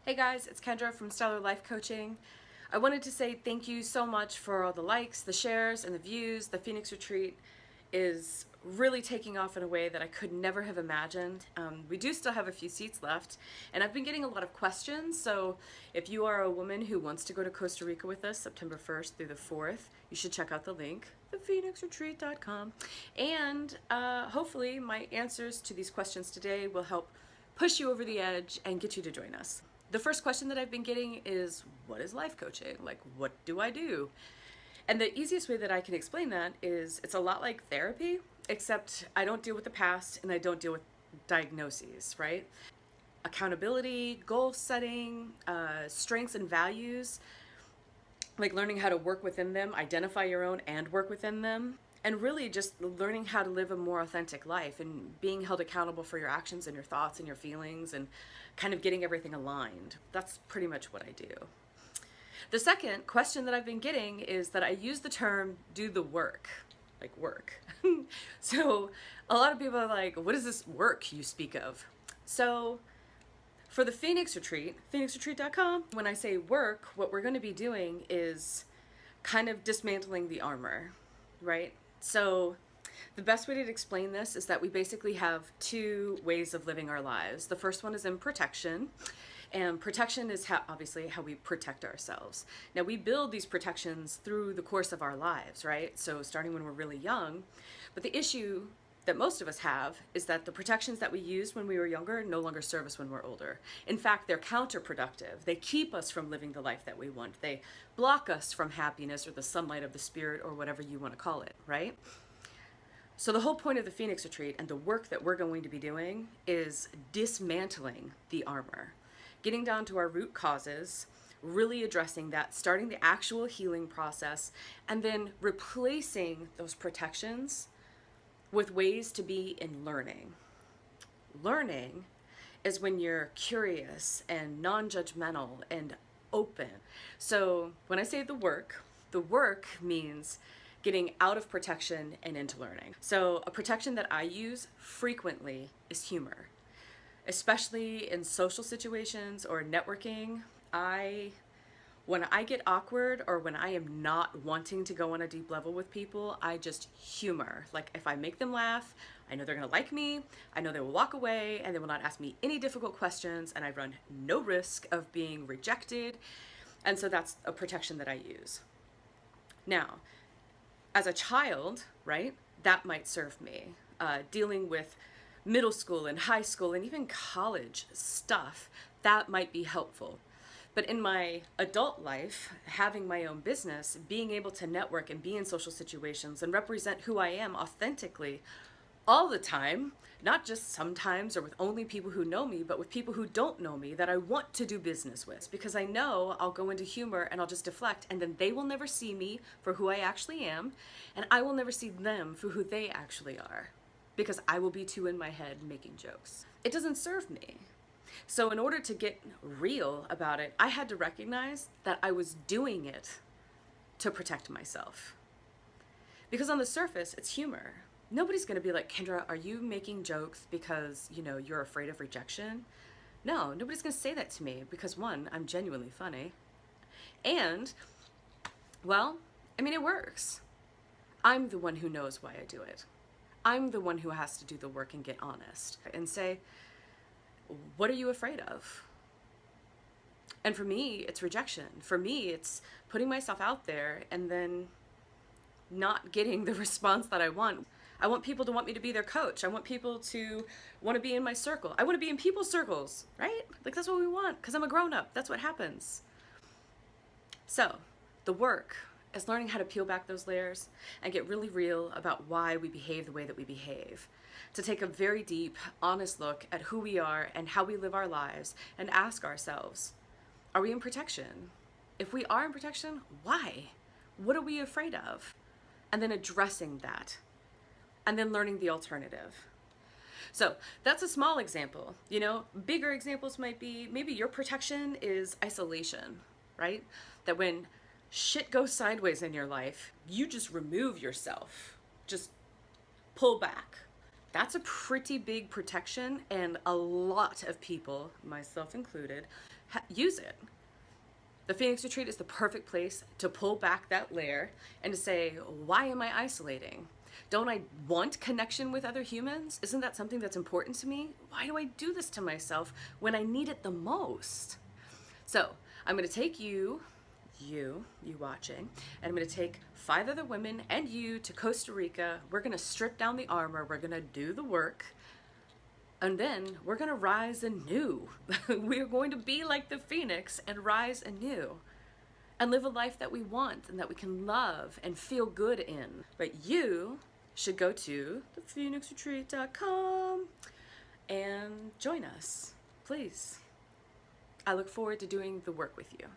Hey guys, it's Kendra from Stellar Life Coaching. I wanted to say thank you so much for all the likes, the shares, and the views. The Phoenix Retreat is really taking off in a way that I could never have imagined. We do still have a few seats left, and I've been getting a lot of questions, so if you are a woman who wants to go to Costa Rica with us September 1st through the 4th, you should check out the link, thephoenixretreat.com, and hopefully my answers to these questions today will help push you over the edge and get you to join us. The first question that I've been getting is, what is life coaching? Like, what do I do? And the easiest way that I can explain that is it's a lot like therapy, except I don't deal with the past and I don't deal with diagnoses, right? Accountability, goal setting, strengths and values, like learning how to work within them, identify your own and work within them, and really just learning how to live a more authentic life and being held accountable for your actions and your thoughts and your feelings and kind of getting everything aligned. That's pretty much what I do. The second question that I've been getting is that I use the term do the work, like work. So a lot of people are like, what is this work you speak of? So for the Phoenix Retreat, phoenixretreat.com, when I say work, what we're going to be doing is kind of dismantling the armor, right? So the best way to explain this is that we basically have two ways of living our lives. The first one is in protection, and protection is obviously how we protect ourselves. Now we build these protections through the course of our lives, right? So starting when we're really young, but the issue that most of us have is that the protections that we used when we were younger no longer serve us when we're older. In fact, they're counterproductive. They keep us from living the life that we want. They block us from happiness or the sunlight of the spirit or whatever you want to call it, right? So the whole point of the Phoenix Retreat and the work that we're going to be doing is dismantling the armor, getting down to our root causes, really addressing that, starting the actual healing process, and then replacing those protections with ways to be in learning. Learning is when you're curious and non-judgmental and open. So when I say the work means getting out of protection and into learning. So a protection that I use frequently is humor, especially in social situations or networking. When I get awkward or when I am not wanting to go on a deep level with people, I just humor. Like if I make them laugh, I know they're gonna like me, I know they will walk away and they will not ask me any difficult questions, and I run no risk of being rejected. And so that's a protection that I use. Now, as a child, right, that might serve me. Dealing with middle school and high school and even college stuff, that might be helpful. But in my adult life, having my own business, being able to network and be in social situations and represent who I am authentically all the time, not just sometimes or with only people who know me, but with people who don't know me that I want to do business with, because I know I'll go into humor and I'll just deflect, and then they will never see me for who I actually am, and I will never see them for who they actually are, because I will be too in my head making jokes. It doesn't serve me. So in order to get real about it, I had to recognize that I was doing it to protect myself. Because on the surface, it's humor. Nobody's going to be like, Kendra, are you making jokes because, you're afraid of rejection? No, nobody's going to say that to me because, one, I'm genuinely funny. And, well, it works. I'm the one who knows why I do it. I'm the one who has to do the work and get honest and say, what are you afraid of? And for me, it's rejection. For me, it's putting myself out there and then not getting the response that I want. I want people to want me to be their coach. I want people to want to be in my circle. I want to be in people's circles, right? Like that's what we want because I'm a grown-up. That's what happens. So the work is learning how to peel back those layers and get really real about why we behave the way that we behave. To take a very deep, honest look at who we are and how we live our lives and ask ourselves, are we in protection? If we are in protection, why? What are we afraid of? And then addressing that. And then learning the alternative. So that's a small example. Bigger examples might be maybe your protection is isolation, right? That when shit goes sideways in your life, you just remove yourself. Just pull back. That's a pretty big protection, and a lot of people, myself included, use it. The Phoenix Retreat is the perfect place to pull back that layer and to say, why am I isolating? Don't I want connection with other humans? Isn't that something that's important to me? Why do I do this to myself when I need it the most? So I'm going to take you watching, and I'm going to take 5 other women and you to Costa Rica. We're going to strip down the armor. We're going to do the work. And then we're going to rise anew. We're going to be like the phoenix and rise anew and live a life that we want and that we can love and feel good in. But you should go to thephoenixretreat.com and join us, please. I look forward to doing the work with you.